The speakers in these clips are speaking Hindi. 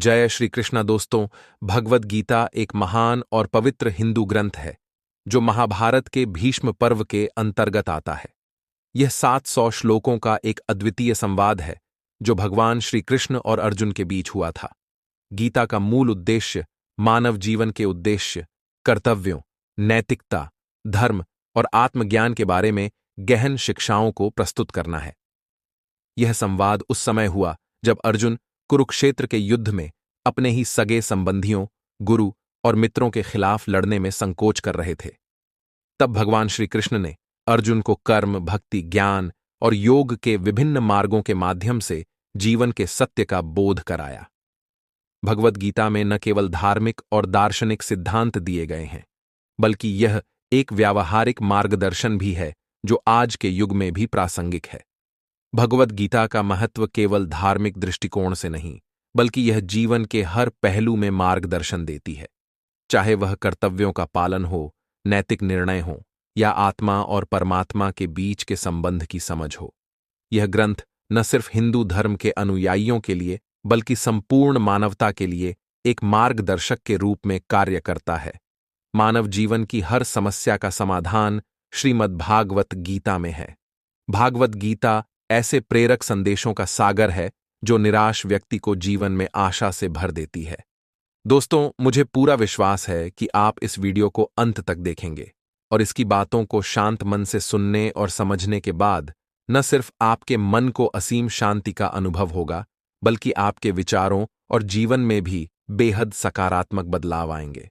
जय श्री कृष्णा दोस्तों। भगवद गीता एक महान और पवित्र हिंदू ग्रंथ है जो महाभारत के भीष्म पर्व के अंतर्गत आता है। यह 700 श्लोकों का एक अद्वितीय संवाद है जो भगवान श्री कृष्ण और अर्जुन के बीच हुआ था। गीता का मूल उद्देश्य मानव जीवन के उद्देश्य, कर्तव्यों, नैतिकता, धर्म और आत्मज्ञान के बारे में गहन शिक्षाओं को प्रस्तुत करना है। यह संवाद उस समय हुआ जब अर्जुन कुरुक्षेत्र के युद्ध में अपने ही सगे संबंधियों, गुरु और मित्रों के खिलाफ लड़ने में संकोच कर रहे थे। तब भगवान श्री कृष्ण ने अर्जुन को कर्म, भक्ति, ज्ञान और योग के विभिन्न मार्गों के माध्यम से जीवन के सत्य का बोध कराया। भगवद गीता में न केवल धार्मिक और दार्शनिक सिद्धांत दिए गए हैं, बल्कि यह एक व्यावहारिक मार्गदर्शन भी है जो आज के युग में भी प्रासंगिक है। भगवद गीता का महत्व केवल धार्मिक दृष्टिकोण से नहीं, बल्कि यह जीवन के हर पहलू में मार्गदर्शन देती है। चाहे वह कर्तव्यों का पालन हो, नैतिक निर्णय हो या आत्मा और परमात्मा के बीच के संबंध की समझ हो। यह ग्रंथ न सिर्फ हिंदू धर्म के अनुयायियों के लिए, बल्कि संपूर्ण मानवता के लिए एक मार्गदर्शक के रूप में कार्य करता है। मानव जीवन की हर समस्या का समाधान श्रीमद्भागवत गीता में है। भागवत गीता ऐसे प्रेरक संदेशों का सागर है जो निराश व्यक्ति को जीवन में आशा से भर देती है। दोस्तों, मुझे पूरा विश्वास है कि आप इस वीडियो को अंत तक देखेंगे और इसकी बातों को शांत मन से सुनने और समझने के बाद न सिर्फ आपके मन को असीम शांति का अनुभव होगा, बल्कि आपके विचारों और जीवन में भी बेहद सकारात्मक बदलाव आएंगे।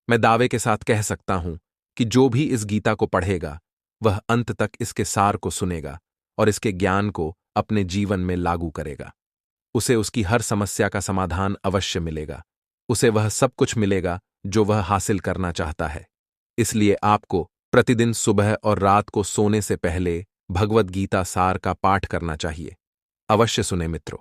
मैं दावे के साथ कह सकता हूं कि जो भी इस गीता को पढ़ेगा वह अंत तक इसके सार को सुनेगा और इसके ज्ञान को अपने जीवन में लागू करेगा। उसे उसकी हर समस्या का समाधान अवश्य मिलेगा। उसे वह सब कुछ मिलेगा जो वह हासिल करना चाहता है। इसलिए आपको प्रतिदिन सुबह और रात को सोने से पहले भगवद गीता सार का पाठ करना चाहिए। अवश्य सुने मित्रों।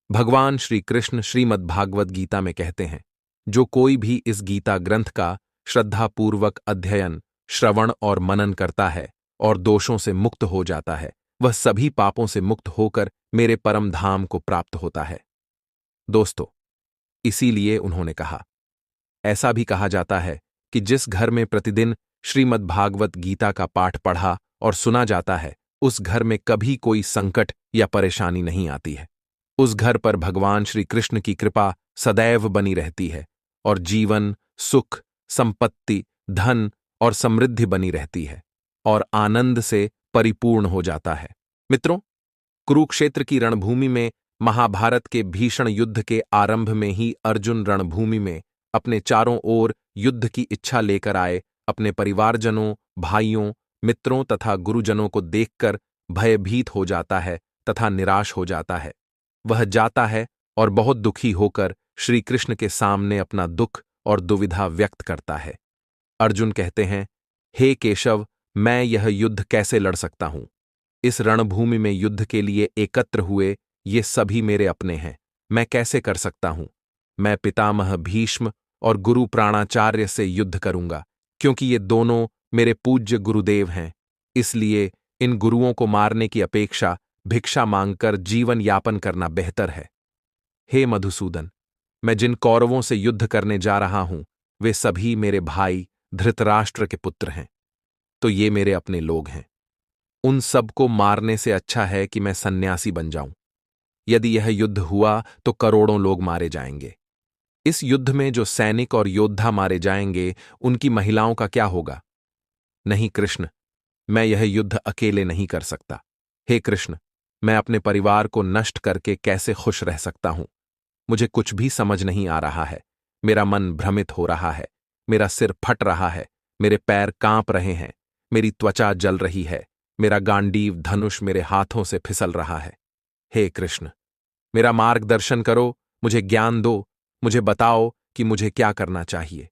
भगवान श्री कृष्ण श्रीमद्भागवत गीता में कहते हैं, जो कोई भी इस गीता ग्रंथ का श्रद्धापूर्वक अध्ययन, श्रवण और मनन करता है और दोषों से मुक्त हो जाता है, वह सभी पापों से मुक्त होकर मेरे परम धाम को प्राप्त होता है। दोस्तों, इसीलिए उन्होंने कहा, ऐसा भी कहा जाता है कि जिस घर में प्रतिदिन श्रीमद्भागवत गीता का पाठ पढ़ा और सुना जाता है, उस घर में कभी कोई संकट या परेशानी नहीं आती है। उस घर पर भगवान श्री कृष्ण की कृपा सदैव बनी रहती है और जीवन, सुख, संपत्ति, धन और समृद्धि बनी रहती है और आनंद से परिपूर्ण हो जाता है। मित्रों, कुरुक्षेत्र की रणभूमि में महाभारत के भीषण युद्ध के आरंभ में ही अर्जुन रणभूमि में अपने चारों ओर युद्ध की इच्छा लेकर आए अपने परिवारजनों, भाइयों, मित्रों तथा गुरुजनों को देखकर भयभीत हो जाता है तथा निराश हो जाता है। वह जाता है और बहुत दुखी होकर श्री कृष्ण के सामने अपना दुख और दुविधा व्यक्त करता है। अर्जुन कहते हैं, हे केशव, मैं यह युद्ध कैसे लड़ सकता हूं? इस रणभूमि में युद्ध के लिए एकत्र हुए ये सभी मेरे अपने हैं। मैं कैसे कर सकता हूं? मैं पितामह भीष्म और गुरु प्राणाचार्य से युद्ध करूंगा, क्योंकि ये दोनों मेरे पूज्य गुरुदेव हैं। इसलिए इन गुरुओं को मारने की अपेक्षा भिक्षा मांगकर जीवन यापन करना बेहतर है। हे मधुसूदन, मैं जिन कौरवों से युद्ध करने जा रहा हूं, वे सभी मेरे भाई धृतराष्ट्र के पुत्र हैं, तो ये मेरे अपने लोग हैं। उन सब को मारने से अच्छा है कि मैं सन्यासी बन जाऊं। यदि यह युद्ध हुआ तो करोड़ों लोग मारे जाएंगे। इस युद्ध में जो सैनिक और योद्धा मारे जाएंगे, उनकी महिलाओं का क्या होगा? नहीं कृष्ण, मैं यह युद्ध अकेले नहीं कर सकता। हे कृष्ण, मैं अपने परिवार को नष्ट करके कैसे खुश रह सकता हूं? मुझे कुछ भी समझ नहीं आ रहा है। मेरा मन भ्रमित हो रहा है, मेरा सिर फट रहा है, मेरे पैर कांप रहे हैं, मेरी त्वचा जल रही है, मेरा गांडीव धनुष मेरे हाथों से फिसल रहा है। हे कृष्ण, मेरा मार्गदर्शन करो, मुझे ज्ञान दो, मुझे बताओ कि मुझे क्या करना चाहिए।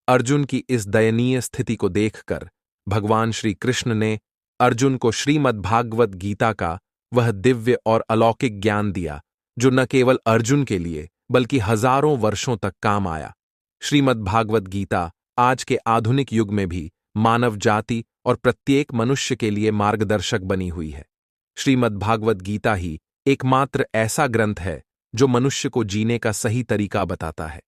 अर्जुन की इस दयनीय स्थिति को देखकर भगवान श्री कृष्ण ने अर्जुन को श्रीमद्भागवत गीता का वह दिव्य और अलौकिक ज्ञान दिया जो न केवल अर्जुन के लिए बल्कि हजारों वर्षों तक काम आया। श्रीमद्भागवत गीता आज के आधुनिक युग में भी मानव जाति और प्रत्येक मनुष्य के लिए मार्गदर्शक बनी हुई है। श्रीमद्भागवत गीता ही एकमात्र ऐसा ग्रंथ है जो मनुष्य को जीने का सही तरीका बताता है।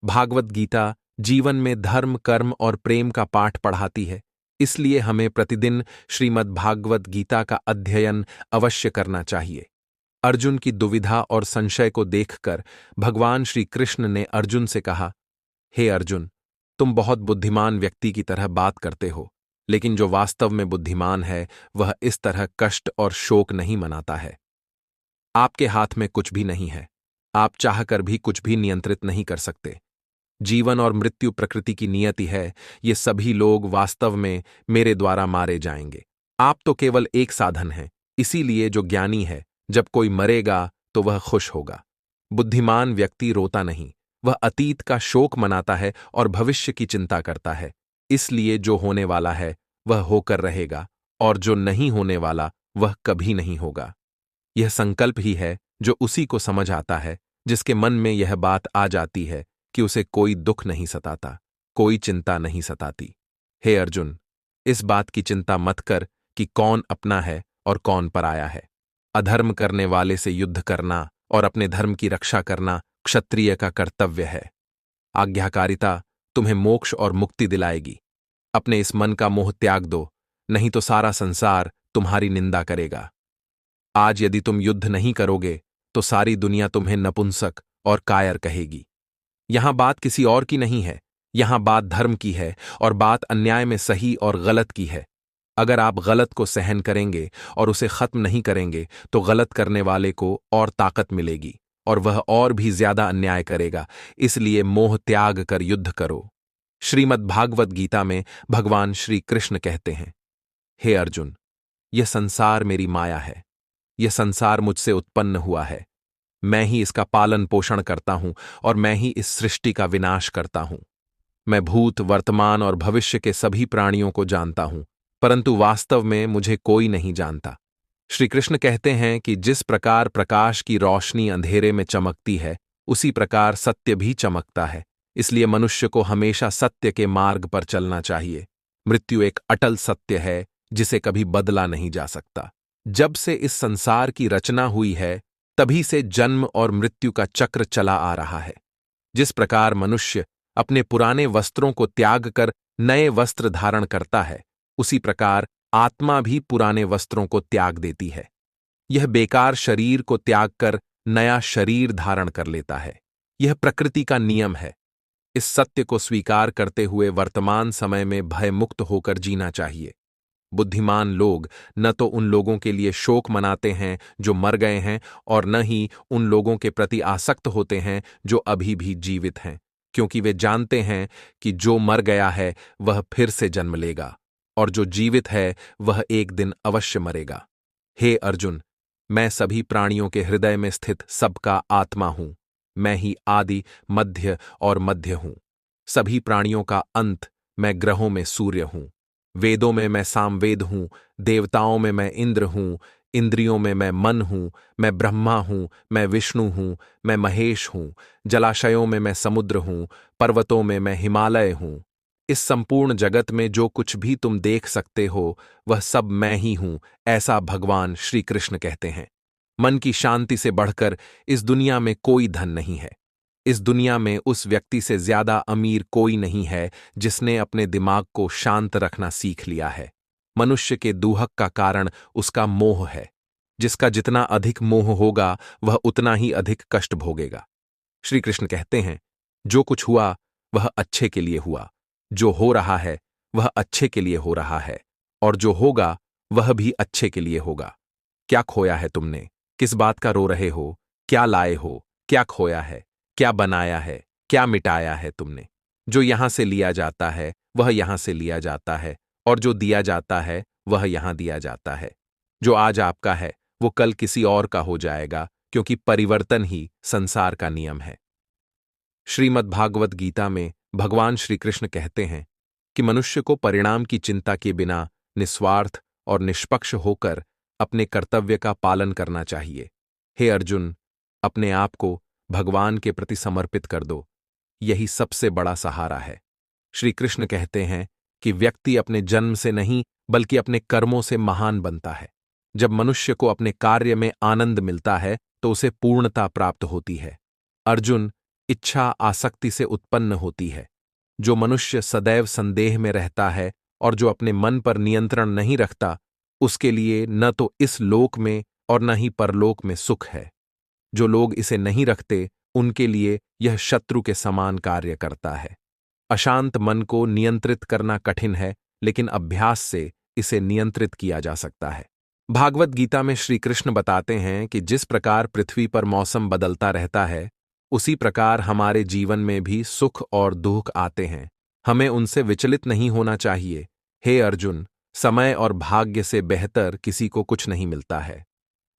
भागवत गीता जीवन में धर्म, कर्म और प्रेम का पाठ पढ़ाती है। इसलिए हमें प्रतिदिन श्रीमद् भागवत गीता का अध्ययन अवश्य करना चाहिए। अर्जुन की दुविधा और संशय को देखकर भगवान श्री कृष्ण ने अर्जुन से कहा, हे अर्जुन, तुम बहुत बुद्धिमान व्यक्ति की तरह बात करते हो, लेकिन जो वास्तव में बुद्धिमान है वह इस तरह कष्ट और शोक नहीं मनाता है। आपके हाथ में कुछ भी नहीं है। आप चाहकर भी कुछ भी नियंत्रित नहीं कर सकते। जीवन और मृत्यु प्रकृति की नियति है। ये सभी लोग वास्तव में मेरे द्वारा मारे जाएंगे। आप तो केवल एक साधन हैं। इसीलिए जो ज्ञानी है, जब कोई मरेगा तो वह खुश होगा। बुद्धिमान व्यक्ति रोता नहीं, वह अतीत का शोक मनाता है और भविष्य की चिंता करता है। इसलिए जो होने वाला है वह होकर रहेगा, और जो नहीं होने वाला वह कभी नहीं होगा। यह संकल्प ही है जो उसी को समझ आता है, जिसके मन में यह बात आ जाती है कि उसे कोई दुख नहीं सताता, कोई चिंता नहीं सताती। हे अर्जुन, इस बात की चिंता मत कर कि कौन अपना है और कौन पराया है। अधर्म करने वाले से युद्ध करना और अपने धर्म की रक्षा करना क्षत्रिय का कर्तव्य है। आज्ञाकारिता तुम्हें मोक्ष और मुक्ति दिलाएगी। अपने इस मन का मोह त्याग दो, नहीं तो सारा संसार तुम्हारी निंदा करेगा। आज यदि तुम युद्ध नहीं करोगे तो सारी दुनिया तुम्हें नपुंसक और कायर कहेगी। यहां बात किसी और की नहीं है, यहां बात धर्म की है और बात अन्याय में सही और गलत की है। अगर आप गलत को सहन करेंगे और उसे खत्म नहीं करेंगे तो गलत करने वाले को और ताकत मिलेगी और वह और भी ज्यादा अन्याय करेगा। इसलिए मोह त्याग कर युद्ध करो। श्रीमद् भागवत गीता में भगवान श्री कृष्ण कहते हैं, हे अर्जुन, यह संसार मेरी माया है। यह संसार मुझसे उत्पन्न हुआ है। मैं ही इसका पालन पोषण करता हूं और मैं ही इस सृष्टि का विनाश करता हूं। मैं भूत, वर्तमान और भविष्य के सभी प्राणियों को जानता हूं, परंतु वास्तव में मुझे कोई नहीं जानता। श्री कृष्ण कहते हैं कि जिस प्रकार प्रकाश की रोशनी अंधेरे में चमकती है, उसी प्रकार सत्य भी चमकता है। इसलिए मनुष्य को हमेशा सत्य के मार्ग पर चलना चाहिए। मृत्यु एक अटल सत्य है जिसे कभी बदला नहीं जा सकता। जब से इस संसार की रचना हुई है, तभी से जन्म और मृत्यु का चक्र चला आ रहा है। जिस प्रकार मनुष्य अपने पुराने वस्त्रों को त्याग कर नए वस्त्र धारण करता है, उसी प्रकार आत्मा भी पुराने वस्त्रों को त्याग देती है। यह बेकार शरीर को त्याग कर नया शरीर धारण कर लेता है। यह प्रकृति का नियम है। इस सत्य को स्वीकार करते हुए वर्तमान समय में भयमुक्त होकर जीना चाहिए। बुद्धिमान लोग न तो उन लोगों के लिए शोक मनाते हैं जो मर गए हैं, और न ही उन लोगों के प्रति आसक्त होते हैं जो अभी भी जीवित हैं, क्योंकि वे जानते हैं कि जो मर गया है वह फिर से जन्म लेगा, और जो जीवित है वह एक दिन अवश्य मरेगा। हे अर्जुन, मैं सभी प्राणियों के हृदय में स्थित सबका आत्मा हूं। मैं ही आदि, मध्य और मध्य हूं। सभी प्राणियों का अंत मैं ग्रहों में सूर्य हूं। वेदों में मैं सामवेद हूं, देवताओं में मैं इंद्र हूं, इंद्रियों में मैं मन हूं, मैं ब्रह्मा हूं, मैं विष्णु हूं, मैं महेश हूं, जलाशयों में मैं समुद्र हूं, पर्वतों में मैं हिमालय हूं। इस संपूर्ण जगत में जो कुछ भी तुम देख सकते हो वह सब मैं ही हूं, ऐसा भगवान श्री कृष्ण कहते हैं। मन की शांति से बढ़कर इस दुनिया में कोई धन नहीं है। इस दुनिया में उस व्यक्ति से ज्यादा अमीर कोई नहीं है जिसने अपने दिमाग को शांत रखना सीख लिया है। मनुष्य के दुहक का कारण उसका मोह है। जिसका जितना अधिक मोह होगा वह उतना ही अधिक कष्ट भोगेगा। श्री कृष्ण कहते हैं, जो कुछ हुआ वह अच्छे के लिए हुआ, जो हो रहा है वह अच्छे के लिए हो रहा है, और जो होगा वह भी अच्छे के लिए होगा। क्या खोया है तुमने? किस बात का रो रहे हो? क्या लाए हो? क्या खोया है? क्या बनाया है? क्या मिटाया है तुमने? जो यहां से लिया जाता है वह यहां से लिया जाता है, और जो दिया जाता है वह यहां दिया जाता है। जो आज आपका है वो कल किसी और का हो जाएगा, क्योंकि परिवर्तन ही संसार का नियम है। श्रीमद् भागवत गीता में भगवान श्री कृष्ण कहते हैं कि मनुष्य को परिणाम की चिंता के बिना निस्वार्थ और निष्पक्ष होकर अपने कर्तव्य का पालन करना चाहिए। हे अर्जुन, अपने आप को भगवान के प्रति समर्पित कर दो। यही सबसे बड़ा सहारा है। श्री कृष्ण कहते हैं कि व्यक्ति अपने जन्म से नहीं बल्कि अपने कर्मों से महान बनता है। जब मनुष्य को अपने कार्य में आनंद मिलता है तो उसे पूर्णता प्राप्त होती है। अर्जुन, इच्छा आसक्ति से उत्पन्न होती है। जो मनुष्य सदैव संदेह में रहता है और जो अपने मन पर नियंत्रण नहीं रखता, उसके लिए न तो इस लोक में और न ही परलोक में सुख है। जो लोग इसे नहीं रखते, उनके लिए यह शत्रु के समान कार्य करता है। अशांत मन को नियंत्रित करना कठिन है, लेकिन अभ्यास से इसे नियंत्रित किया जा सकता है। भागवत गीता में श्री कृष्ण बताते हैं कि जिस प्रकार पृथ्वी पर मौसम बदलता रहता है, उसी प्रकार हमारे जीवन में भी सुख और दुख आते हैं। हमें उनसे विचलित नहीं होना चाहिए। हे अर्जुन, समय और भाग्य से बेहतर किसी को कुछ नहीं मिलता है।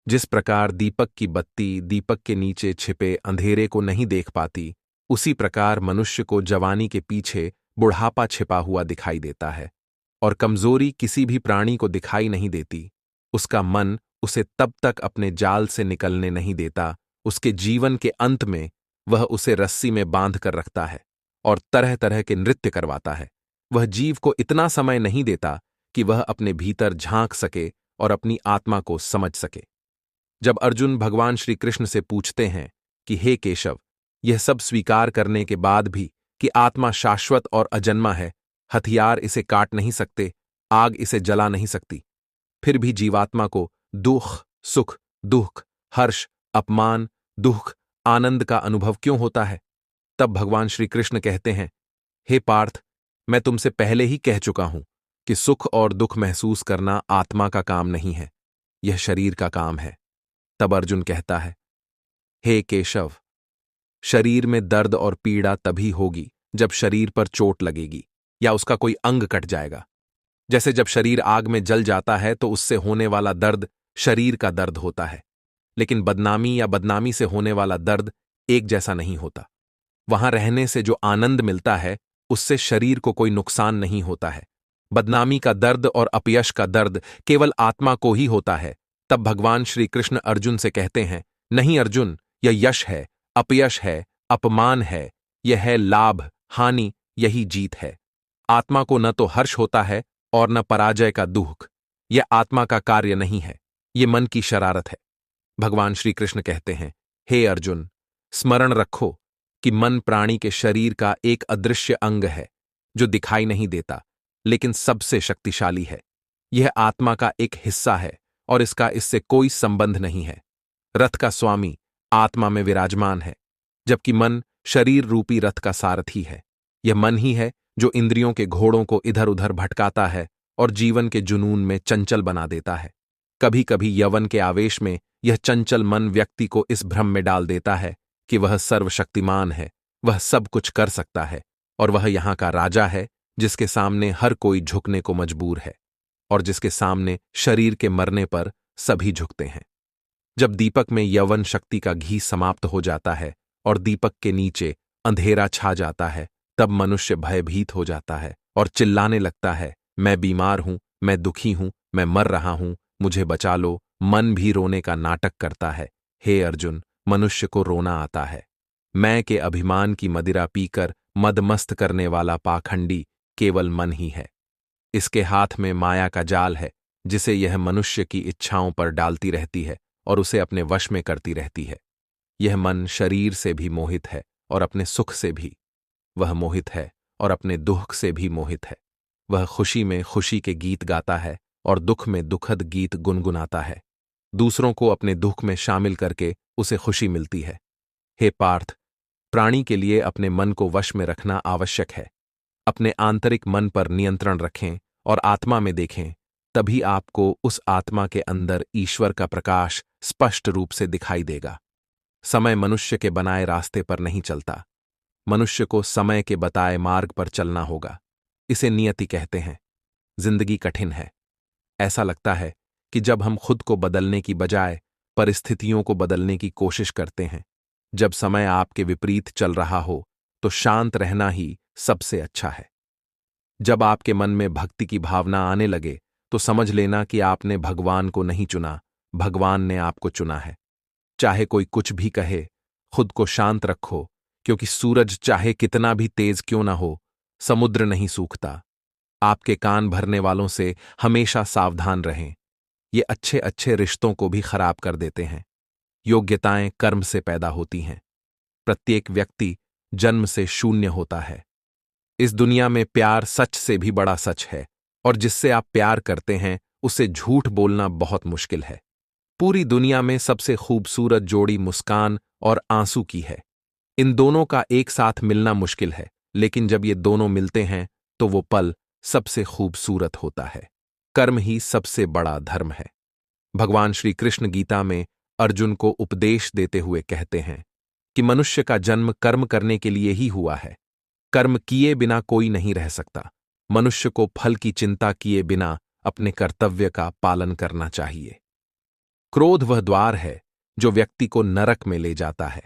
जिस प्रकार दीपक की बत्ती दीपक के नीचे छिपे अंधेरे को नहीं देख पाती, उसी प्रकार मनुष्य को जवानी के पीछे बुढ़ापा छिपा हुआ दिखाई देता है। और कमजोरी किसी भी प्राणी को दिखाई नहीं देती। उसका मन उसे तब तक अपने जाल से निकलने नहीं देता। उसके जीवन के अंत में वह उसे रस्सी में बांध कर रखता है और तरह तरह के नृत्य करवाता है। वह जीव को इतना समय नहीं देता कि वह अपने भीतर झांक सके और अपनी आत्मा को समझ सके। जब अर्जुन भगवान श्री कृष्ण से पूछते हैं कि हे केशव, यह सब स्वीकार करने के बाद भी कि आत्मा शाश्वत और अजन्मा है, हथियार इसे काट नहीं सकते, आग इसे जला नहीं सकती, फिर भी जीवात्मा को दुख, सुख, दुख, हर्ष, अपमान, दुख, आनंद का अनुभव क्यों होता है? तब भगवान श्री कृष्ण कहते हैं, हे पार्थ, मैं तुमसे पहले ही कह चुका हूं कि सुख और दुख महसूस करना आत्मा का काम नहीं है, यह शरीर का काम है। तब अर्जुन कहता है, हे केशव, शरीर में दर्द और पीड़ा तभी होगी जब शरीर पर चोट लगेगी या उसका कोई अंग कट जाएगा। जैसे जब शरीर आग में जल जाता है तो उससे होने वाला दर्द शरीर का दर्द होता है, लेकिन बदनामी या बदनामी से होने वाला दर्द एक जैसा नहीं होता। वहां रहने से जो आनंद मिलता है, उससे शरीर को कोई नुकसान नहीं होता है। बदनामी का दर्द और अपयश का दर्द केवल आत्मा को ही होता है। तब भगवान श्री कृष्ण अर्जुन से कहते हैं, नहीं अर्जुन, यह यश है, अपयश है, अपमान है, यह है लाभ, हानि, यही जीत है। आत्मा को न तो हर्ष होता है और न पराजय का दुख। यह आत्मा का कार्य नहीं है, यह मन की शरारत है। भगवान श्री कृष्ण कहते हैं, हे अर्जुन, स्मरण रखो कि मन प्राणी के शरीर का एक अदृश्य अंग है जो दिखाई नहीं देता, लेकिन सबसे शक्तिशाली है। यह आत्मा का एक हिस्सा है और इसका इससे कोई संबंध नहीं है। रथ का स्वामी आत्मा में विराजमान है, जबकि मन शरीर रूपी रथ का सारथी है। यह मन ही है जो इंद्रियों के घोड़ों को इधर उधर भटकाता है और जीवन के जुनून में चंचल बना देता है। कभी कभी यौवन के आवेश में यह चंचल मन व्यक्ति को इस भ्रम में डाल देता है कि वह सर्वशक्तिमान है, वह सब कुछ कर सकता है और वह यहाँ का राजा है जिसके सामने हर कोई झुकने को मजबूर है और जिसके सामने शरीर के मरने पर सभी झुकते हैं। जब दीपक में यौवन शक्ति का घी समाप्त हो जाता है और दीपक के नीचे अंधेरा छा जाता है, तब मनुष्य भयभीत हो जाता है और चिल्लाने लगता है, मैं बीमार हूं, मैं दुखी हूं, मैं मर रहा हूं, मुझे बचा लो। मन भी रोने का नाटक करता है। हे अर्जुन, मनुष्य को रोना आता है। मैं के अभिमान की मदिरा पीकर मदमस्त करने वाला पाखंडी केवल मन ही है। इसके हाथ में माया का जाल है जिसे यह मनुष्य की इच्छाओं पर डालती रहती है और उसे अपने वश में करती रहती है। यह मन शरीर से भी मोहित है और अपने सुख से भी। वह मोहित है और अपने दुख से भी मोहित है। वह खुशी में खुशी के गीत गाता है और दुख में दुखद गीत गुनगुनाता है। दूसरों को अपने दुख में शामिल करके उसे खुशी मिलती है। हे पार्थ, प्राणी के लिए अपने मन को वश में रखना आवश्यक है। अपने आंतरिक मन पर नियंत्रण रखें और आत्मा में देखें, तभी आपको उस आत्मा के अंदर ईश्वर का प्रकाश स्पष्ट रूप से दिखाई देगा। समय मनुष्य के बनाए रास्ते पर नहीं चलता। मनुष्य को समय के बताए मार्ग पर चलना होगा। इसे नियति कहते हैं। जिंदगी कठिन है। ऐसा लगता है कि जब हम खुद को बदलने की बजाय परिस्थितियों को बदलने की कोशिश करते हैं। जब समय आपके विपरीत चल रहा हो तो शांत रहना ही सबसे अच्छा है। जब आपके मन में भक्ति की भावना आने लगे तो समझ लेना कि आपने भगवान को नहीं चुना, भगवान ने आपको चुना है। चाहे कोई कुछ भी कहे, खुद को शांत रखो, क्योंकि सूरज चाहे कितना भी तेज क्यों ना हो, समुद्र नहीं सूखता। आपके कान भरने वालों से हमेशा सावधान रहें। ये अच्छे अच्छे रिश्तों को भी खराब कर देते हैं। योग्यताएं कर्म से पैदा होती हैं। प्रत्येक व्यक्ति जन्म से शून्य होता है। इस दुनिया में प्यार सच से भी बड़ा सच है, और जिससे आप प्यार करते हैं उससे झूठ बोलना बहुत मुश्किल है। पूरी दुनिया में सबसे खूबसूरत जोड़ी मुस्कान और आंसू की है। इन दोनों का एक साथ मिलना मुश्किल है, लेकिन जब ये दोनों मिलते हैं तो वो पल सबसे खूबसूरत होता है। कर्म ही सबसे बड़ा धर्म है। भगवान श्री कृष्ण गीता में अर्जुन को उपदेश देते हुए कहते हैं कि मनुष्य का जन्म कर्म करने के लिए ही हुआ है। कर्म किए बिना कोई नहीं रह सकता। मनुष्य को फल की चिंता किए बिना अपने कर्तव्य का पालन करना चाहिए। क्रोध वह द्वार है जो व्यक्ति को नरक में ले जाता है।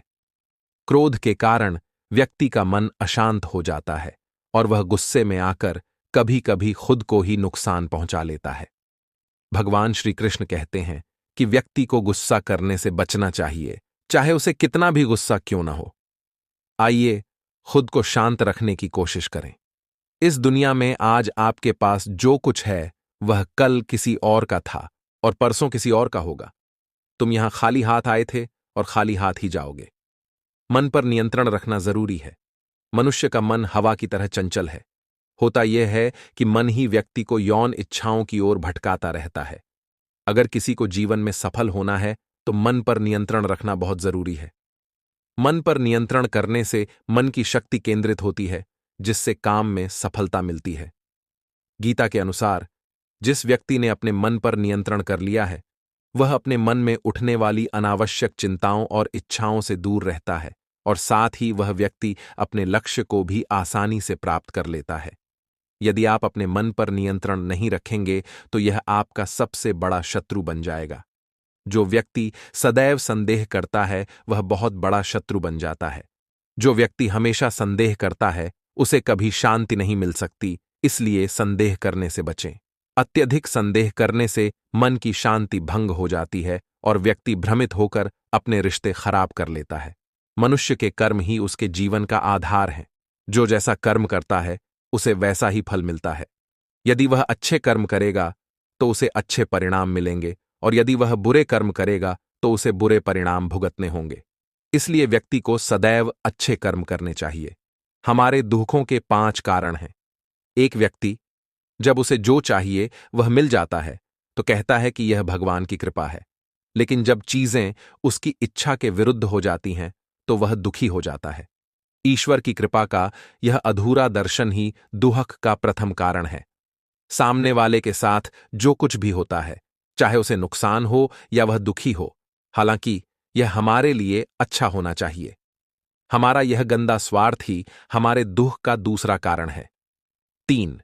क्रोध के कारण व्यक्ति का मन अशांत हो जाता है और वह गुस्से में आकर कभी कभी खुद को ही नुकसान पहुंचा लेता है। भगवान श्री कृष्ण कहते हैं कि व्यक्ति को गुस्सा करने से बचना चाहिए, चाहे उसे कितना भी गुस्सा क्यों ना हो। आइए खुद को शांत रखने की कोशिश करें। इस दुनिया में आज आपके पास जो कुछ है वह कल किसी और का था और परसों किसी और का होगा। तुम यहां खाली हाथ आए थे और खाली हाथ ही जाओगे। मन पर नियंत्रण रखना जरूरी है। मनुष्य का मन हवा की तरह चंचल है। होता यह है कि मन ही व्यक्ति को यौन इच्छाओं की ओर भटकाता रहता है। अगर किसी को जीवन में सफल होना है तो मन पर नियंत्रण रखना बहुत जरूरी है। मन पर नियंत्रण करने से मन की शक्ति केंद्रित होती है, जिससे काम में सफलता मिलती है। गीता के अनुसार जिस व्यक्ति ने अपने मन पर नियंत्रण कर लिया है वह अपने मन में उठने वाली अनावश्यक चिंताओं और इच्छाओं से दूर रहता है, और साथ ही वह व्यक्ति अपने लक्ष्य को भी आसानी से प्राप्त कर लेता है। यदि आप अपने मन पर नियंत्रण नहीं रखेंगे तो यह आपका सबसे बड़ा शत्रु बन जाएगा। जो व्यक्ति सदैव संदेह करता है वह बहुत बड़ा शत्रु बन जाता है। जो व्यक्ति हमेशा संदेह करता है उसे कभी शांति नहीं मिल सकती, इसलिए संदेह करने से बचें। अत्यधिक संदेह करने से मन की शांति भंग हो जाती है और व्यक्ति भ्रमित होकर अपने रिश्ते खराब कर लेता है। मनुष्य के कर्म ही उसके जीवन का आधार है। जो जैसा कर्म करता है उसे वैसा ही फल मिलता है। यदि वह अच्छे कर्म करेगा तो उसे अच्छे परिणाम मिलेंगे, और यदि वह बुरे कर्म करेगा तो उसे बुरे परिणाम भुगतने होंगे। इसलिए व्यक्ति को सदैव अच्छे कर्म करने चाहिए। हमारे दुखों के 5 कारण हैं। एक व्यक्ति जब उसे जो चाहिए वह मिल जाता है तो कहता है कि यह भगवान की कृपा है, लेकिन जब चीजें उसकी इच्छा के विरुद्ध हो जाती हैं तो वह दुखी हो जाता है। ईश्वर की कृपा का यह अधूरा दर्शन ही दुहक का प्रथम कारण है। सामने वाले के साथ जो कुछ भी होता है, चाहे उसे नुकसान हो या वह दुखी हो, हालांकि यह हमारे लिए अच्छा होना चाहिए। हमारा यह गंदा स्वार्थ ही हमारे दुख का दूसरा कारण है। 3.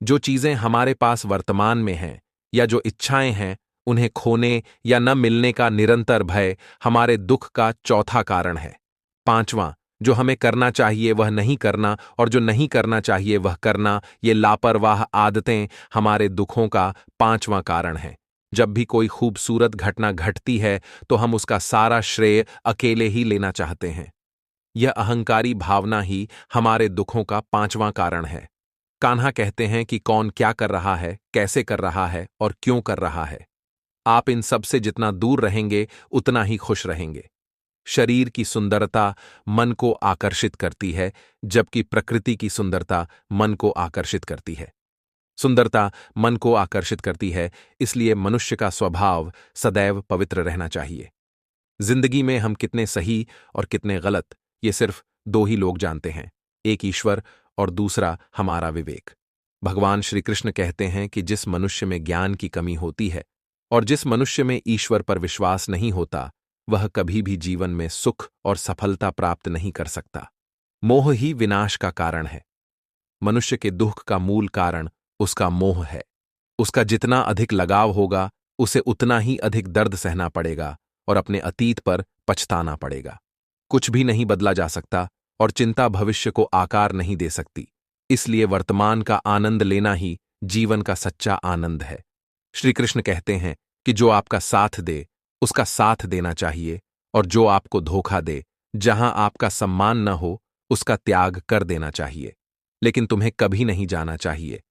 जो चीजें हमारे पास वर्तमान में हैं या जो इच्छाएं हैं उन्हें खोने या न मिलने का निरंतर भय हमारे दुख का चौथा कारण है। 5वां, जो हमें करना चाहिए वह नहीं करना और जो नहीं करना चाहिए वह करना, ये लापरवाह आदतें हमारे दुखों का 5वां कारण है। जब भी कोई खूबसूरत घटना घटती है तो हम उसका सारा श्रेय अकेले ही लेना चाहते हैं। यह अहंकारी भावना ही हमारे दुखों का 5वां कारण है। कान्हा कहते हैं कि कौन क्या कर रहा है, कैसे कर रहा है और क्यों कर रहा है। आप इन सब से जितना दूर रहेंगे उतना ही खुश रहेंगे। शरीर की सुंदरता मन को आकर्षित करती है, जबकि प्रकृति की सुंदरता मन को आकर्षित करती है। सुंदरता मन को आकर्षित करती है, इसलिए मनुष्य का स्वभाव सदैव पवित्र रहना चाहिए। जिंदगी में हम कितने सही और कितने गलत, ये सिर्फ 2 ही लोग जानते हैं, एक ईश्वर और दूसरा हमारा विवेक। भगवान श्री कृष्ण कहते हैं कि जिस मनुष्य में ज्ञान की कमी होती है और जिस मनुष्य में ईश्वर पर विश्वास नहीं होता वह कभी भी जीवन में सुख और सफलता प्राप्त नहीं कर सकता। मोह ही विनाश का कारण है। मनुष्य के दुख का मूल कारण उसका मोह है। उसका जितना अधिक लगाव होगा उसे उतना ही अधिक दर्द सहना पड़ेगा और अपने अतीत पर पछताना पड़ेगा। कुछ भी नहीं बदला जा सकता और चिंता भविष्य को आकार नहीं दे सकती, इसलिए वर्तमान का आनंद लेना ही जीवन का सच्चा आनंद है। श्री कृष्ण कहते हैं कि जो आपका साथ दे उसका साथ देना चाहिए, और जो आपको धोखा दे, जहां आपका सम्मान न हो, उसका त्याग कर देना चाहिए। लेकिन तुम्हें कभी नहीं जाना चाहिए,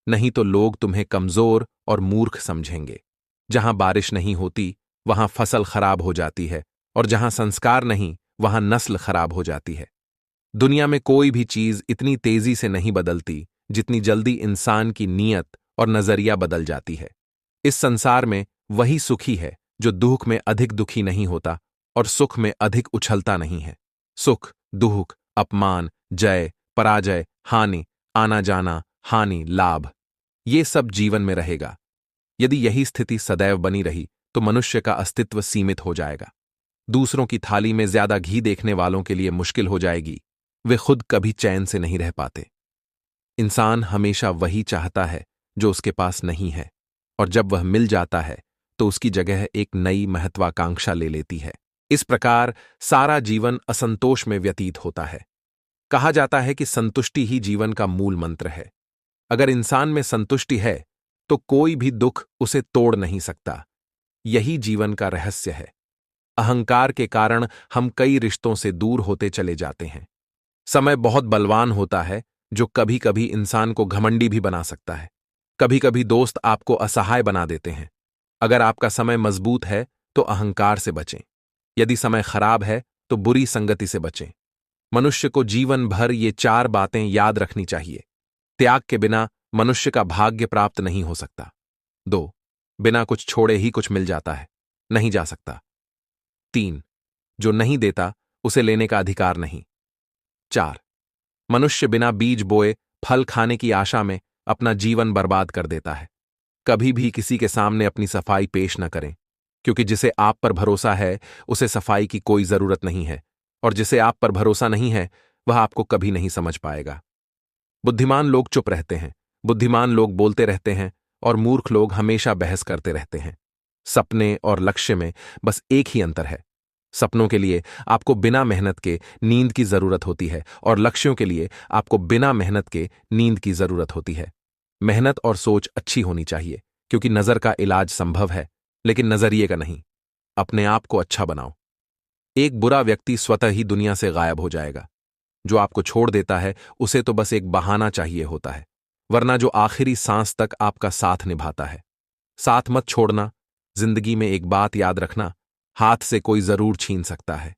नहीं तो लोग तुम्हें कमजोर और मूर्ख समझेंगे। जहां बारिश नहीं होती वहां फसल खराब हो जाती है, और जहां संस्कार नहीं वहां नस्ल खराब हो जाती है। दुनिया में कोई भी चीज इतनी तेजी से नहीं बदलती जितनी जल्दी इंसान की नीयत और नजरिया बदल जाती है। इस संसार में वही सुखी है जो दुख में अधिक दुखी नहीं होता और सुख में अधिक उछलता नहीं है। सुख, दुख, अपमान, जय, पराजय, हानि, आना जाना, हानि, लाभ, ये सब जीवन में रहेगा। यदि यही स्थिति सदैव बनी रही तो मनुष्य का अस्तित्व सीमित हो जाएगा। दूसरों की थाली में ज्यादा घी देखने वालों के लिए मुश्किल हो जाएगी, वे खुद कभी चैन से नहीं रह पाते। इंसान हमेशा वही चाहता है जो उसके पास नहीं है, और जब वह मिल जाता है तो उसकी जगह एक नई महत्वाकांक्षा ले लेती है। इस प्रकार सारा जीवन असंतोष में व्यतीत होता है। कहा जाता है कि संतुष्टि ही जीवन का मूल मंत्र है। अगर इंसान में संतुष्टि है तो कोई भी दुख उसे तोड़ नहीं सकता। यही जीवन का रहस्य है। अहंकार के कारण हम कई रिश्तों से दूर होते चले जाते हैं। समय बहुत बलवान होता है जो कभी कभी इंसान को घमंडी भी बना सकता है। कभी कभी दोस्त आपको असहाय बना देते हैं। अगर आपका समय मजबूत है तो अहंकार से बचें। यदि समय खराब है तो बुरी संगति से बचें। मनुष्य को जीवन भर ये 4 बातें याद रखनी चाहिए। त्याग के बिना मनुष्य का भाग्य प्राप्त नहीं हो सकता। 2. बिना कुछ छोड़े ही कुछ मिल जाता है, नहीं जा सकता। 3. जो नहीं देता उसे लेने का अधिकार नहीं। 4. मनुष्य बिना बीज बोए फल खाने की आशा में अपना जीवन बर्बाद कर देता है। कभी भी किसी के सामने अपनी सफाई पेश न करें, क्योंकि जिसे आप पर भरोसा है उसे सफाई की कोई जरूरत नहीं है, और जिसे आप पर भरोसा नहीं है वह आपको कभी नहीं समझ पाएगा। बुद्धिमान लोग चुप रहते हैं, बुद्धिमान लोग बोलते रहते हैं, और मूर्ख लोग हमेशा बहस करते रहते हैं। सपने और लक्ष्य में बस एक ही अंतर है। सपनों के लिए आपको बिना मेहनत के नींद की जरूरत होती है, और लक्ष्यों के लिए आपको बिना मेहनत के नींद की जरूरत होती है। मेहनत और सोच अच्छी होनी चाहिए, क्योंकि नजर का इलाज संभव है, लेकिन नजरिए का नहीं। अपने आप को अच्छा बनाओ। एक बुरा व्यक्ति स्वतः ही दुनिया से गायब हो जाएगा। जो आपको छोड़ देता है उसे तो बस एक बहाना चाहिए होता है, वरना जो आखिरी सांस तक आपका साथ निभाता है। साथ मत छोड़ना। जिंदगी में एक बात याद रखना, हाथ से कोई जरूर छीन सकता है,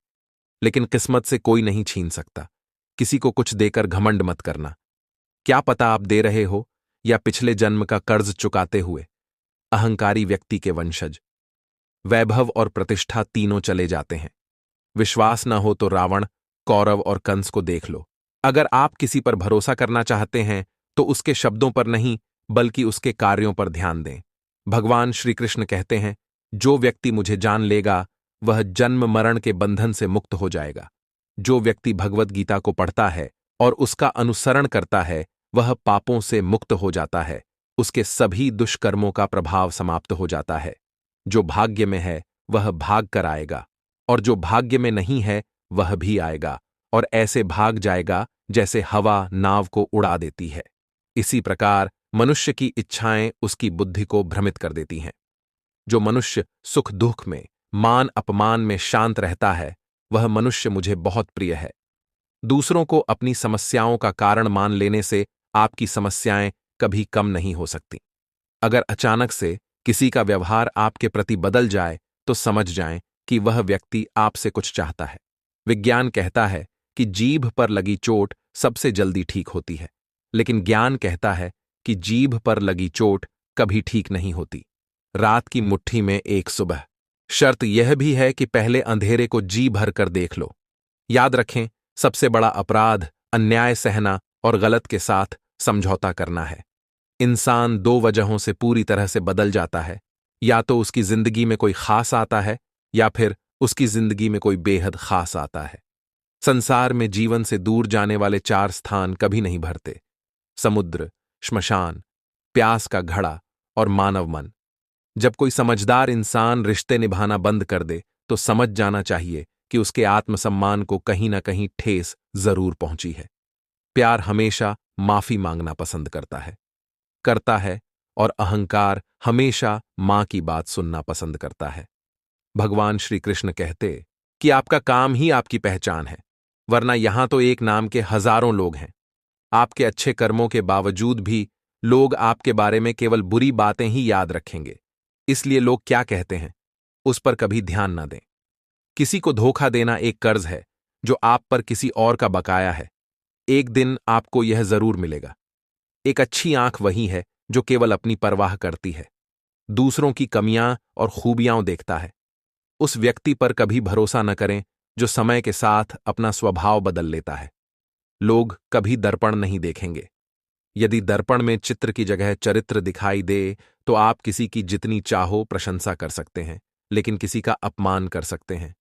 लेकिन किस्मत से कोई नहीं छीन सकता। किसी को कुछ देकर घमंड मत करना। क्या पता आप दे रहे हो या पिछले जन्म का कर्ज चुकाते हुए। अहंकारी व्यक्ति के वंशज वैभव और प्रतिष्ठा तीनों चले जाते हैं। विश्वास न हो तो रावण, कौरव और कंस को देख लो। अगर आप किसी पर भरोसा करना चाहते हैं तो उसके शब्दों पर नहीं बल्कि उसके कार्यों पर ध्यान दें। भगवान श्री कृष्ण कहते हैं, जो व्यक्ति मुझे जान लेगा वह जन्म मरण के बंधन से मुक्त हो जाएगा। जो व्यक्ति भगवद गीता को पढ़ता है और उसका अनुसरण करता है वह पापों से मुक्त हो जाता है। उसके सभी दुष्कर्मों का प्रभाव समाप्त हो जाता है। जो भाग्य में है वह भाग कर आएगा, और जो भाग्य में नहीं है वह भी आएगा, और ऐसे भाग जाएगा जैसे हवा नाव को उड़ा देती है। इसी प्रकार मनुष्य की इच्छाएं उसकी बुद्धि को भ्रमित कर देती हैं। जो मनुष्य सुख दुख में, मान अपमान में शांत रहता है वह मनुष्य मुझे बहुत प्रिय है। दूसरों को अपनी समस्याओं का कारण मान लेने से आपकी समस्याएं कभी कम नहीं हो सकती। अगर अचानक से किसी का व्यवहार आपके प्रति बदल जाए तो समझ जाएं कि वह व्यक्ति आपसे कुछ चाहता है। विज्ञान कहता है कि जीभ पर लगी चोट सबसे जल्दी ठीक होती है, लेकिन ज्ञान कहता है कि जीभ पर लगी चोट कभी ठीक नहीं होती। रात की मुट्ठी में एक सुबह। शर्त यह भी है कि पहले अंधेरे को जी भर कर देख लो। याद रखें, सबसे बड़ा अपराध अन्याय सहना और गलत के साथ समझौता करना है। इंसान 2 वजहों से पूरी तरह से बदल जाता है, या तो उसकी जिंदगी में कोई खास आता है या फिर उसकी जिंदगी में कोई बेहद खास आता है। संसार में जीवन से दूर जाने वाले 4 स्थान कभी नहीं भरते: समुद्र, श्मशान, प्यास का घड़ा और मानव मन। जब कोई समझदार इंसान रिश्ते निभाना बंद कर दे तो समझ जाना चाहिए कि उसके आत्मसम्मान को कहीं ना कहीं ठेस जरूर पहुंची है। प्यार हमेशा माफी मांगना पसंद करता है, और अहंकार हमेशा मां की बात सुनना पसंद करता है। भगवान श्री कृष्ण कहते कि आपका काम ही आपकी पहचान है, वरना यहां तो एक नाम के हजारों लोग हैं। आपके अच्छे कर्मों के बावजूद भी लोग आपके बारे में केवल बुरी बातें ही याद रखेंगे। इसलिए लोग क्या कहते हैं उस पर कभी ध्यान न दें। किसी को धोखा देना एक कर्ज है जो आप पर किसी और का बकाया है। एक दिन आपको यह जरूर मिलेगा। एक अच्छी आंख वही है जो केवल अपनी परवाह करती है, दूसरों की कमियां और खूबियां देखता है। उस व्यक्ति पर कभी भरोसा न करें जो समय के साथ अपना स्वभाव बदल लेता है। लोग कभी दर्पण नहीं देखेंगे। यदि दर्पण में चित्र की जगह चरित्र दिखाई दे तो आप किसी की जितनी चाहो प्रशंसा कर सकते हैं, लेकिन किसी का अपमान कर सकते हैं।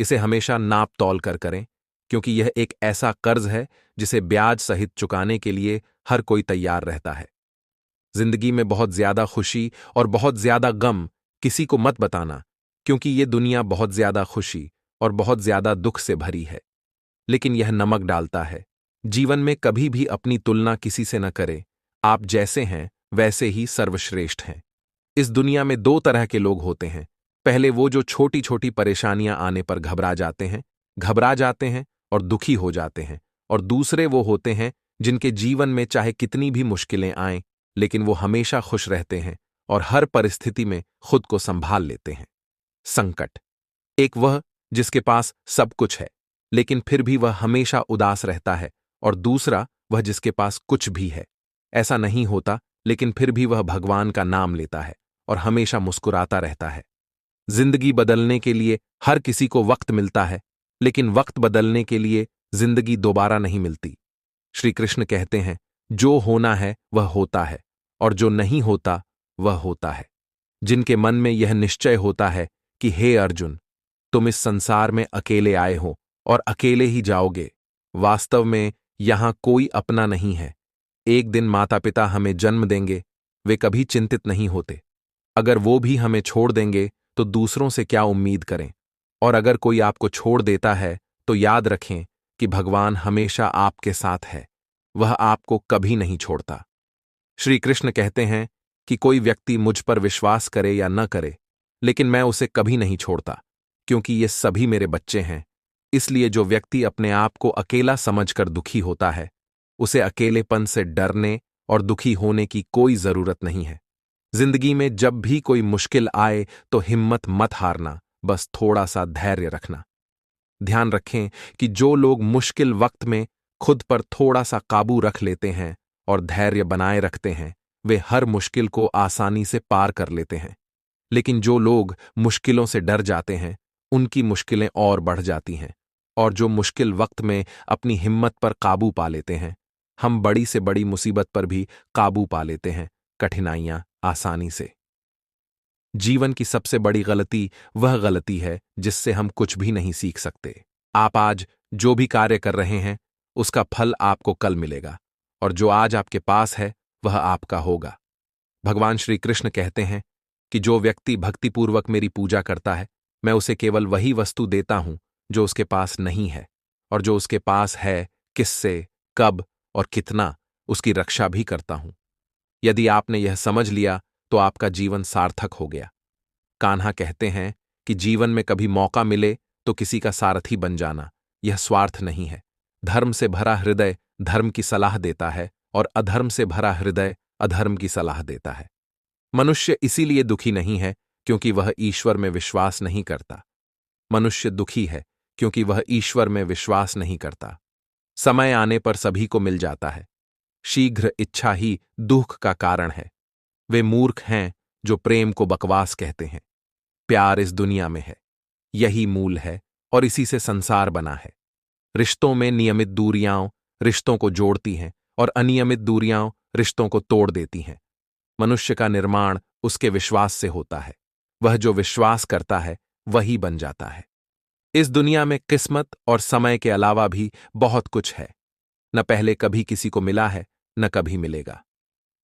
इसे हमेशा नाप तौल कर करें, क्योंकि यह एक ऐसा कर्ज है जिसे ब्याज सहित चुकाने के लिए हर कोई तैयार रहता है। जिंदगी में बहुत ज्यादा खुशी और बहुत ज्यादा गम किसी को मत बताना, क्योंकि ये दुनिया बहुत ज्यादा खुशी और बहुत ज्यादा दुख से भरी है, लेकिन यह नमक डालता है। जीवन में कभी भी अपनी तुलना किसी से न करें। आप जैसे हैं वैसे ही सर्वश्रेष्ठ हैं। इस दुनिया में दो तरह के लोग होते हैं। पहले वो जो छोटी छोटी परेशानियां आने पर घबरा जाते हैं और दुखी हो जाते हैं, और दूसरे वो होते हैं जिनके जीवन में चाहे कितनी भी मुश्किलें आएं, लेकिन वो हमेशा खुश रहते हैं और हर परिस्थिति में खुद को संभाल लेते हैं। संकट। एक वह जिसके पास सब कुछ है लेकिन फिर भी वह हमेशा उदास रहता है, और दूसरा वह जिसके पास कुछ भी है, ऐसा नहीं होता, लेकिन फिर भी वह भगवान का नाम लेता है और हमेशा मुस्कुराता रहता है। जिंदगी बदलने के लिए हर किसी को वक्त मिलता है, लेकिन वक्त बदलने के लिए जिंदगी दोबारा नहीं मिलती। श्री कृष्ण कहते हैं, जो होना है वह होता है और जो नहीं होता वह होता है। जिनके मन में यह निश्चय होता है कि हे अर्जुन, तुम इस संसार में अकेले आए हो और अकेले ही जाओगे, वास्तव में यहां कोई अपना नहीं है। एक दिन माता पिता हमें जन्म देंगे, वे कभी चिंतित नहीं होते। अगर वो भी हमें छोड़ देंगे तो दूसरों से क्या उम्मीद करें। और अगर कोई आपको छोड़ देता है तो याद रखें कि भगवान हमेशा आपके साथ है, वह आपको कभी नहीं छोड़ता। श्री कृष्ण कहते हैं कि कोई व्यक्ति मुझ पर विश्वास करे या न करे, लेकिन मैं उसे कभी नहीं छोड़ता, क्योंकि ये सभी मेरे बच्चे हैं। इसलिए जो व्यक्ति अपने आप को अकेला समझकर दुखी होता है, उसे अकेलेपन से डरने और दुखी होने की कोई जरूरत नहीं है। जिंदगी में जब भी कोई मुश्किल आए तो हिम्मत मत हारना, बस थोड़ा सा धैर्य रखना। ध्यान रखें कि जो लोग मुश्किल वक्त में खुद पर थोड़ा सा काबू रख लेते हैं और धैर्य बनाए रखते हैं, वे हर मुश्किल को आसानी से पार कर लेते हैं। लेकिन जो लोग मुश्किलों से डर जाते हैं, उनकी मुश्किलें और बढ़ जाती हैं। और जो मुश्किल वक्त में अपनी हिम्मत पर काबू पा लेते हैं, हम बड़ी से बड़ी मुसीबत पर भी काबू पा लेते हैं, कठिनाइयां आसानी से। जीवन की सबसे बड़ी गलती वह गलती है जिससे हम कुछ भी नहीं सीख सकते। आप आज जो भी कार्य कर रहे हैं उसका फल आपको कल मिलेगा, और जो आज आपके पास है वह आपका होगा। भगवान श्री कृष्ण कहते हैं कि जो व्यक्ति भक्तिपूर्वक मेरी पूजा करता है, मैं उसे केवल वही वस्तु देता हूं जो उसके पास नहीं है, और जो उसके पास है, किससे, कब और कितना, उसकी रक्षा भी करता हूं। यदि आपने यह समझ लिया तो आपका जीवन सार्थक हो गया। कान्हा कहते हैं कि जीवन में कभी मौका मिले तो किसी का सारथी बन जाना, यह स्वार्थ नहीं है। धर्म से भरा हृदय धर्म की सलाह देता है, और अधर्म से भरा हृदय अधर्म की सलाह देता है। मनुष्य इसीलिए दुखी नहीं है क्योंकि वह ईश्वर में विश्वास नहीं करता। मनुष्य दुखी है क्योंकि वह ईश्वर में विश्वास नहीं करता। समय आने पर सभी को मिल जाता है। शीघ्र इच्छा ही दुख का कारण है। वे मूर्ख हैं जो प्रेम को बकवास कहते हैं। प्यार इस दुनिया में है, यही मूल है, और इसी से संसार बना है। रिश्तों में नियमित दूरियां रिश्तों को जोड़ती हैं, और अनियमित दूरियां रिश्तों को तोड़ देती हैं। मनुष्य का निर्माण उसके विश्वास से होता है। वह जो विश्वास करता है वही बन जाता है। इस दुनिया में किस्मत और समय के अलावा भी बहुत कुछ है। न पहले कभी किसी को मिला है, न कभी मिलेगा।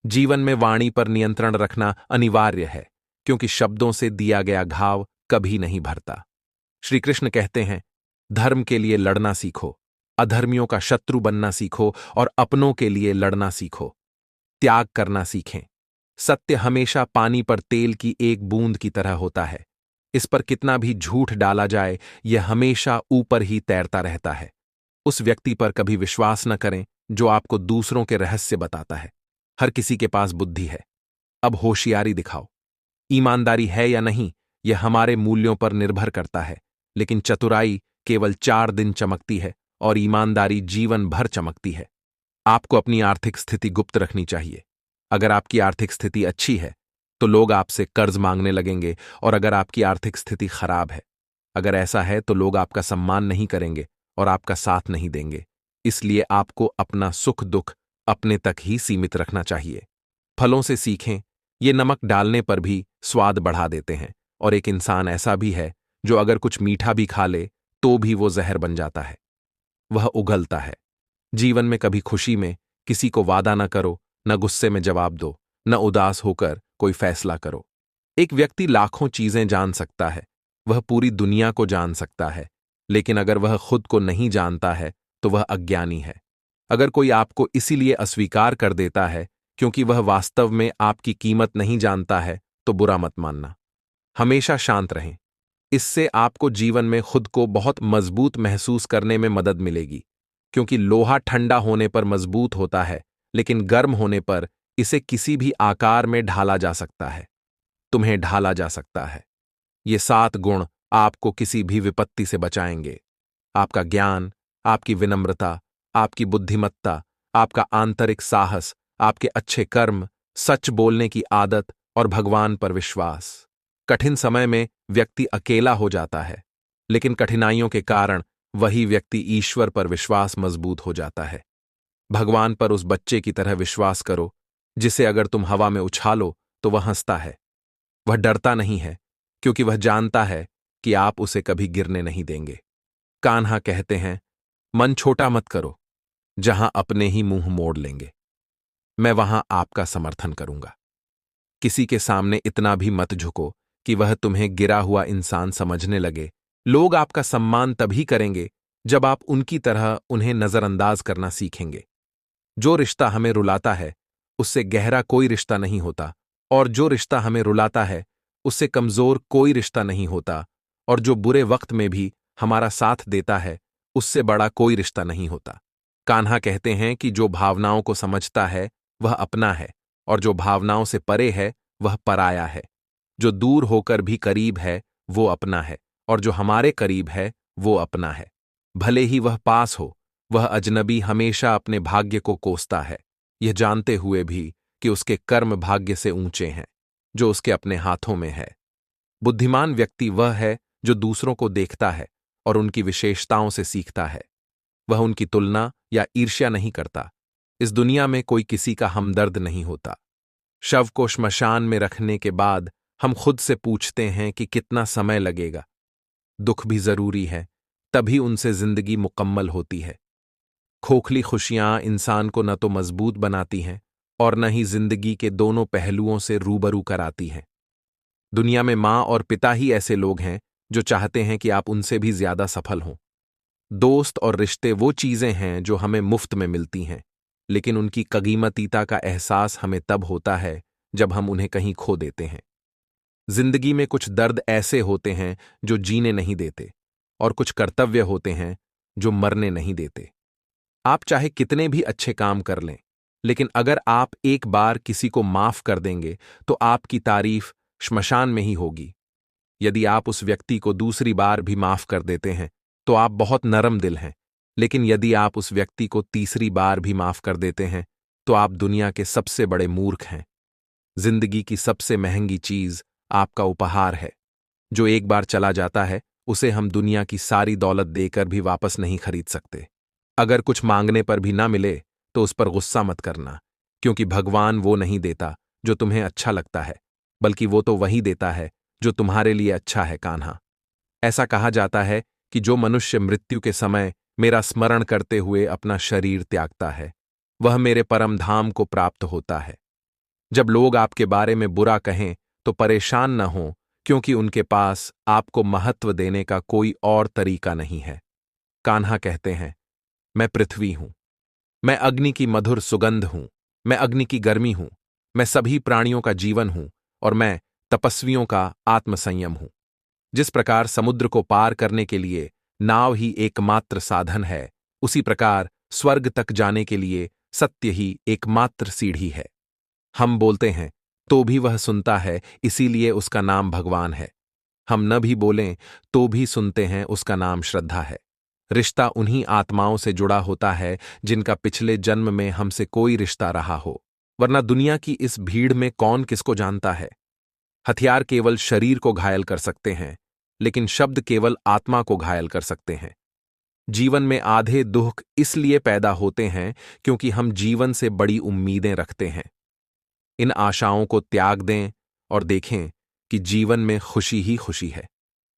जीवन में वाणी पर नियंत्रण रखना अनिवार्य है, क्योंकि शब्दों से दिया गया घाव कभी नहीं भरता। श्री कृष्ण कहते हैं, धर्म के लिए लड़ना सीखो, अधर्मियों का शत्रु बनना सीखो, और अपनों के लिए लड़ना सीखो। त्याग करना सीखें। सत्य हमेशा पानी पर तेल की एक बूंद की तरह होता है। इस पर कितना भी झूठ डाला जाए, यह हमेशा ऊपर ही तैरता रहता है। उस व्यक्ति पर कभी विश्वास न करें जो आपको दूसरों के रहस्य बताता है। हर किसी के पास बुद्धि है, अब होशियारी दिखाओ। ईमानदारी है या नहीं, यह हमारे मूल्यों पर निर्भर करता है, लेकिन चतुराई केवल 4 दिन चमकती है और ईमानदारी जीवन भर चमकती है। आपको अपनी आर्थिक स्थिति गुप्त रखनी चाहिए। अगर आपकी आर्थिक स्थिति अच्छी है, तो लोग आपसे कर्ज मांगने लगेंगे, और अगर आपकी आर्थिक स्थिति खराब है, अगर ऐसा है तो लोग आपका सम्मान नहीं करेंगे और आपका साथ नहीं देंगे। इसलिए आपको अपना सुख दुख अपने तक ही सीमित रखना चाहिए। फलों से सीखें, ये नमक डालने पर भी स्वाद बढ़ा देते हैं, और एक इंसान ऐसा भी है जो अगर कुछ मीठा भी खा ले तो भी वो जहर बन जाता है। वह उगलता है। जीवन में कभी खुशी में किसी को वादा न करो, न गुस्से में जवाब दो, न उदास होकर कोई फैसला करो। एक व्यक्ति लाखों चीजें जान सकता है, वह पूरी दुनिया को जान सकता है, लेकिन अगर वह खुद को नहीं जानता है तो वह अज्ञानी है। अगर कोई आपको इसीलिए अस्वीकार कर देता है क्योंकि वह वास्तव में आपकी कीमत नहीं जानता है, तो बुरा मत मानना। हमेशा शांत रहें। इससे आपको जीवन में खुद को बहुत मजबूत महसूस करने में मदद मिलेगी, क्योंकि लोहा ठंडा होने पर मजबूत होता है, लेकिन गर्म होने पर इसे किसी भी आकार में ढाला जा सकता है। तुम्हें ढाला जा सकता है। ये 7 गुण आपको किसी भी विपत्ति से बचाएंगे। आपका ज्ञान, आपकी विनम्रता, आपकी बुद्धिमत्ता, आपका आंतरिक साहस, आपके अच्छे कर्म, सच बोलने की आदत और भगवान पर विश्वास। कठिन समय में व्यक्ति अकेला हो जाता है, लेकिन कठिनाइयों के कारण वही व्यक्ति ईश्वर पर विश्वास मजबूत हो जाता है। भगवान पर उस बच्चे की तरह विश्वास करो जिसे अगर तुम हवा में उछालो तो वह हंसता है। वह डरता नहीं है, क्योंकि वह जानता है कि आप उसे कभी गिरने नहीं देंगे। कान्हा कहते हैं, मन छोटा मत करो, जहां अपने ही मुंह मोड़ लेंगे, मैं वहां आपका समर्थन करूंगा। किसी के सामने इतना भी मत झुको कि वह तुम्हें गिरा हुआ इंसान समझने लगे। लोग आपका सम्मान तभी करेंगे जब आप उनकी तरह उन्हें नजरअंदाज करना सीखेंगे। जो रिश्ता हमें रुलाता है, उससे गहरा कोई रिश्ता नहीं होता, और जो रिश्ता हमें रुलाता है, उससे कमजोर कोई रिश्ता नहीं होता, और जो बुरे वक्त में भी हमारा साथ देता है, उससे बड़ा कोई रिश्ता नहीं होता। कान्हा कहते हैं कि जो भावनाओं को समझता है वह अपना है, और जो भावनाओं से परे है वह पराया है। जो दूर होकर भी करीब है वो अपना है, और जो हमारे करीब है वो अपना है। भले ही वह पास हो, वह अजनबी हमेशा अपने भाग्य को कोसता है, यह जानते हुए भी कि उसके कर्म भाग्य से ऊंचे हैं, जो उसके अपने हाथों में है। बुद्धिमान व्यक्ति वह है जो दूसरों को देखता है और उनकी विशेषताओं से सीखता है। वह उनकी तुलना या ईर्ष्या नहीं करता। इस दुनिया में कोई किसी का हमदर्द नहीं होता। शव को श्मशान में रखने के बाद हम खुद से पूछते हैं कि कितना समय लगेगा। दुख भी जरूरी है, तभी उनसे जिंदगी मुकम्मल होती है। खोखली खुशियां इंसान को न तो मजबूत बनाती हैं और न ही जिंदगी के दोनों पहलुओं से रूबरू कराती हैं। दुनिया में मां और पिता ही ऐसे लोग हैं जो चाहते हैं कि आप उनसे भी ज्यादा सफल हों। दोस्त और रिश्ते वो चीजें हैं जो हमें मुफ्त में मिलती हैं, लेकिन उनकी कीमतीता का एहसास हमें तब होता है जब हम उन्हें कहीं खो देते हैं। जिंदगी में कुछ दर्द ऐसे होते हैं जो जीने नहीं देते, और कुछ कर्तव्य होते हैं जो मरने नहीं देते। आप चाहे कितने भी अच्छे काम कर लें, लेकिन अगर आप एक बार किसी को माफ कर देंगे तो आपकी तारीफ श्मशान में ही होगी। यदि आप उस व्यक्ति को दूसरी बार भी माफ कर देते हैं तो आप बहुत नरम दिल हैं, लेकिन यदि आप उस व्यक्ति को तीसरी बार भी माफ कर देते हैं तो आप दुनिया के सबसे बड़े मूर्ख हैं। जिंदगी की सबसे महंगी चीज आपका उपहार है। जो एक बार चला जाता है उसे हम दुनिया की सारी दौलत देकर भी वापस नहीं खरीद सकते। अगर कुछ मांगने पर भी ना मिले तो उस पर गुस्सा मत करना, क्योंकि भगवान वो नहीं देता जो तुम्हें अच्छा लगता है, बल्कि वो तो वही देता है जो तुम्हारे लिए अच्छा है। कान्हा, ऐसा कहा जाता है कि जो मनुष्य मृत्यु के समय मेरा स्मरण करते हुए अपना शरीर त्यागता है, वह मेरे परम धाम को प्राप्त होता है। जब लोग आपके बारे में बुरा कहें तो परेशान न हो, क्योंकि उनके पास आपको महत्व देने का कोई और तरीका नहीं है। कान्हा कहते हैं, मैं पृथ्वी हूं, मैं अग्नि की मधुर सुगंध हूं, मैं अग्नि की गर्मी हूं, मैं सभी प्राणियों का जीवन हूं, और मैं तपस्वियों का आत्मसंयम हूं। जिस प्रकार समुद्र को पार करने के लिए नाव ही एकमात्र साधन है, उसी प्रकार स्वर्ग तक जाने के लिए सत्य ही एकमात्र सीढ़ी है। हम बोलते हैं तो भी वह सुनता है, इसीलिए उसका नाम भगवान है। हम न भी बोलें तो भी सुनते हैं, उसका नाम श्रद्धा है। रिश्ता उन्हीं आत्माओं से जुड़ा होता है जिनका पिछले जन्म में हमसे कोई रिश्ता रहा हो, वरना दुनिया की इस भीड़ में कौन किसको जानता है। हथियार केवल शरीर को घायल कर सकते हैं, लेकिन शब्द केवल आत्मा को घायल कर सकते हैं। जीवन में आधे दुख इसलिए पैदा होते हैं क्योंकि हम जीवन से बड़ी उम्मीदें रखते हैं। इन आशाओं को त्याग दें और देखें कि जीवन में खुशी ही खुशी है।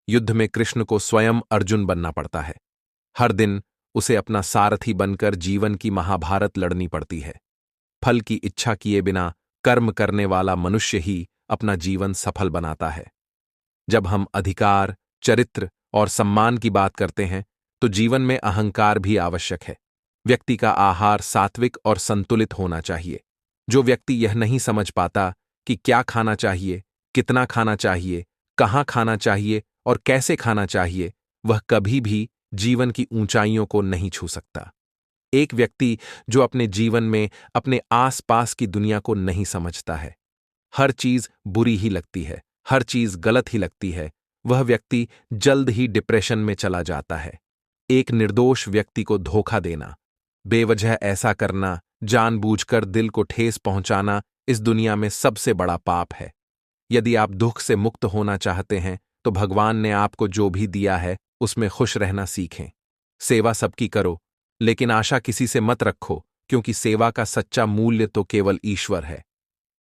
युद्ध में कृष्ण को स्वयं अर्जुन बनना पड़ता है। हर दिन उसे अपना सारथी बनकर जीवन की महाभारत लड़नी पड़ती है। फल की इच्छा किए बिना कर्म करने वाला मनुष्य ही अपना जीवन सफल बनाता है। जब हम अधिकार, चरित्र और सम्मान की बात करते हैं तो जीवन में अहंकार भी आवश्यक है। व्यक्ति का आहार सात्विक और संतुलित होना चाहिए। जो व्यक्ति यह नहीं समझ पाता कि क्या खाना चाहिए, कितना खाना चाहिए, कहाँ खाना चाहिए और कैसे खाना चाहिए, वह कभी भी जीवन की ऊंचाइयों को नहीं छू सकता। एक व्यक्ति जो अपने जीवन में अपने आसपास की दुनिया को नहीं समझता है, हर चीज बुरी ही लगती है, हर चीज गलत ही लगती है, वह व्यक्ति जल्द ही डिप्रेशन में चला जाता है। एक निर्दोष व्यक्ति को धोखा देना, बेवजह ऐसा करना, जानबूझकर दिल को ठेस पहुंचाना इस दुनिया में सबसे बड़ा पाप है। यदि आप दुख से मुक्त होना चाहते हैं तो भगवान ने आपको जो भी दिया है उसमें खुश रहना सीखें। सेवा सबकी करो, लेकिन आशा किसी से मत रखो, क्योंकि सेवा का सच्चा मूल्य तो केवल ईश्वर है।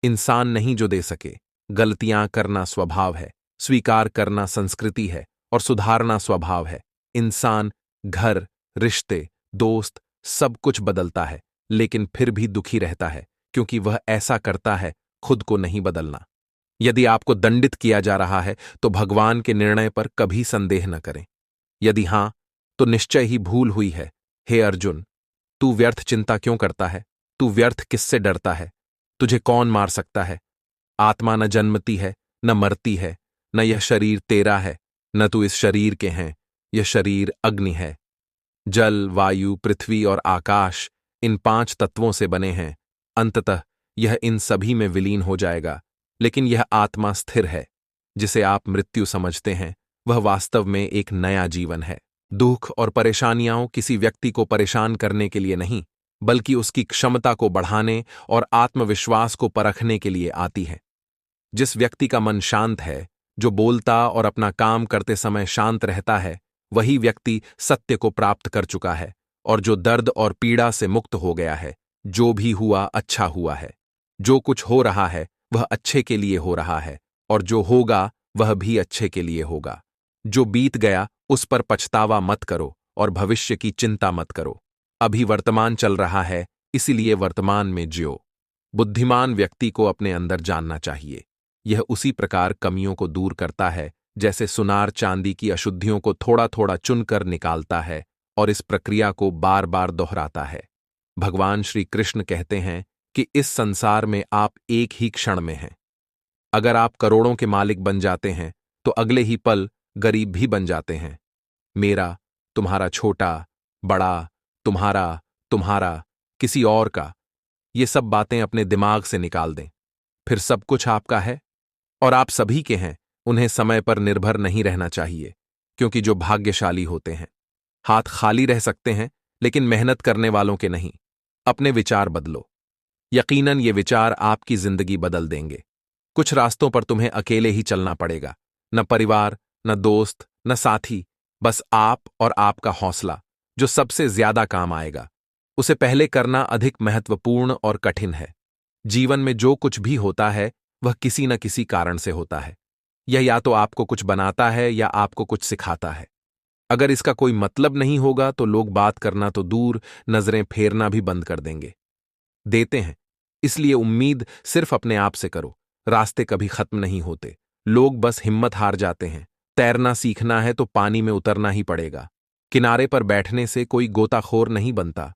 इंसान नहीं जो दे सके। गलतियां करना स्वभाव है, स्वीकार करना संस्कृति है और सुधारना स्वभाव है। इंसान घर, रिश्ते, दोस्त सब कुछ बदलता है, लेकिन फिर भी दुखी रहता है क्योंकि वह ऐसा करता है खुद को नहीं बदलना। यदि आपको दंडित किया जा रहा है तो भगवान के निर्णय पर कभी संदेह न करें। यदि हां, तो निश्चय ही भूल हुई है। हे अर्जुन, तू व्यर्थ चिंता क्यों करता है? तू व्यर्थ किससे डरता है? तुझे कौन मार सकता है? आत्मा न जन्मती है, न मरती है, न यह शरीर तेरा है, न तू इस शरीर के हैं। यह शरीर अग्नि है। जल, वायु, पृथ्वी और आकाश इन 5 तत्वों से बने हैं। अंततः यह इन सभी में विलीन हो जाएगा, लेकिन यह आत्मा स्थिर है। जिसे आप मृत्यु समझते हैं, वह वास्तव में एक नया जीवन है। दुख और परेशानियां किसी व्यक्ति को परेशान करने के लिए नहीं, बल्कि उसकी क्षमता को बढ़ाने और आत्मविश्वास को परखने के लिए आती है। जिस व्यक्ति का मन शांत है, जो बोलता और अपना काम करते समय शांत रहता है, वही व्यक्ति सत्य को प्राप्त कर चुका है और जो दर्द और पीड़ा से मुक्त हो गया है। जो भी हुआ अच्छा हुआ है। जो कुछ हो रहा है वह अच्छे के लिए हो रहा है, और जो होगा वह भी अच्छे के लिए होगा। जो बीत गया उस पर पछतावा मत करो और भविष्य की चिंता मत करो। अभी वर्तमान चल रहा है, इसीलिए वर्तमान में जियो। बुद्धिमान व्यक्ति को अपने अंदर जानना चाहिए। यह उसी प्रकार कमियों को दूर करता है जैसे सुनार चांदी की अशुद्धियों को थोड़ा थोड़ा चुनकर निकालता है और इस प्रक्रिया को बार बार दोहराता है। भगवान श्री कृष्ण कहते हैं कि इस संसार में आप एक ही क्षण में हैं। अगर आप करोड़ों के मालिक बन जाते हैं तो अगले ही पल गरीब भी बन जाते हैं। मेरा, तुम्हारा, छोटा, बड़ा, तुम्हारा, तुम्हारा, किसी और का, ये सब बातें अपने दिमाग से निकाल दें। फिर सब कुछ आपका है और आप सभी के हैं। उन्हें समय पर निर्भर नहीं रहना चाहिए, क्योंकि जो भाग्यशाली होते हैं हाथ खाली रह सकते हैं, लेकिन मेहनत करने वालों के नहीं। अपने विचार बदलो। यकीनन ये विचार आपकी जिंदगी बदल देंगे। कुछ रास्तों पर तुम्हें अकेले ही चलना पड़ेगा। न परिवार, न दोस्त, न साथी, बस आप और आपका हौसला, जो सबसे ज्यादा काम आएगा। उसे पहले करना अधिक महत्वपूर्ण और कठिन है। जीवन में जो कुछ भी होता है वह किसी न किसी कारण से होता है। यह या तो आपको कुछ बनाता है या आपको कुछ सिखाता है। अगर इसका कोई मतलब नहीं होगा तो लोग बात करना तो दूर, नजरें फेरना भी बंद कर देते हैं। इसलिए उम्मीद सिर्फ अपने आप से करो। रास्ते कभी खत्म नहीं होते, लोग बस हिम्मत हार जाते हैं। तैरना सीखना है तो पानी में उतरना ही पड़ेगा। किनारे पर बैठने से कोई गोताखोर नहीं बनता।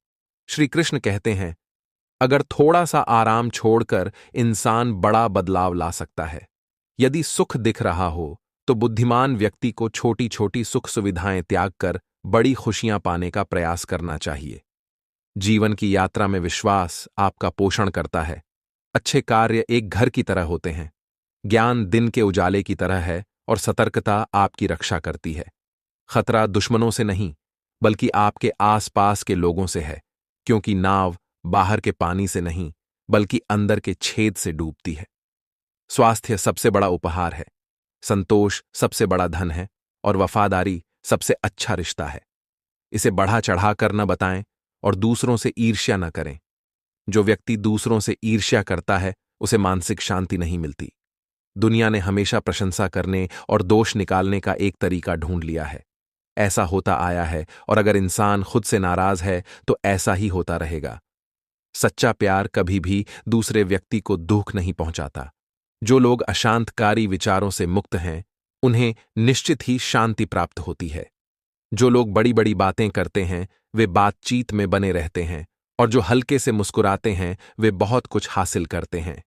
श्री कृष्ण कहते हैं, अगर थोड़ा सा आराम छोड़कर इंसान बड़ा बदलाव ला सकता है। यदि सुख दिख रहा हो तो बुद्धिमान व्यक्ति को छोटी छोटी सुख सुविधाएं त्याग कर बड़ी खुशियां पाने का प्रयास करना चाहिए। जीवन की यात्रा में विश्वास आपका पोषण करता है। अच्छे कार्य एक घर की तरह होते हैं। ज्ञान दिन के उजाले की तरह है और सतर्कता आपकी रक्षा करती है। खतरा दुश्मनों से नहीं, बल्कि आपके आसपास के लोगों से है, क्योंकि नाव बाहर के पानी से नहीं, बल्कि अंदर के छेद से डूबती है। स्वास्थ्य सबसे बड़ा उपहार है, संतोष सबसे बड़ा धन है और वफादारी सबसे अच्छा रिश्ता है। इसे बढ़ा चढ़ाकर न बताएं और दूसरों से ईर्ष्या न करें। जो व्यक्ति दूसरों से ईर्ष्या करता है, उसे मानसिक शांति नहीं मिलती। दुनिया ने हमेशा प्रशंसा करने और दोष निकालने का एक तरीका ढूंढ लिया है। ऐसा होता आया है और अगर इंसान खुद से नाराज है तो ऐसा ही होता रहेगा। सच्चा प्यार कभी भी दूसरे व्यक्ति को दुख नहीं पहुंचाता। जो लोग अशांतकारी विचारों से मुक्त हैं, उन्हें निश्चित ही शांति प्राप्त होती है। जो लोग बड़ी बड़ी बातें करते हैं, वे बातचीत में बने रहते हैं, और जो हल्के से मुस्कुराते हैं, वे बहुत कुछ हासिल करते हैं।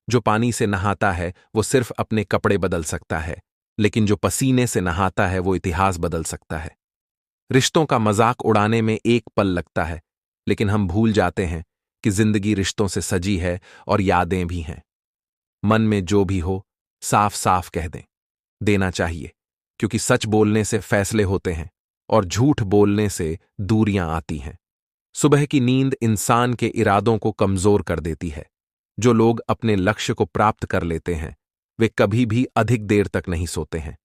जो पानी से नहाता है, वो सिर्फ अपने कपड़े बदल सकता है, लेकिन जो पसीने से नहाता है, वो इतिहास बदल सकता है। रिश्तों का मजाक उड़ाने में एक पल लगता है, लेकिन हम भूल जाते हैं कि जिंदगी रिश्तों से सजी है और यादें भी हैं। मन में जो भी हो, साफ साफ कह देना चाहिए, क्योंकि सच बोलने से फैसले होते हैं और झूठ बोलने से दूरियां आती हैं। सुबह की नींद इंसान के इरादों को कमजोर कर देती है। जो लोग अपने लक्ष्य को प्राप्त कर लेते हैं, वे कभी भी अधिक देर तक नहीं सोते हैं।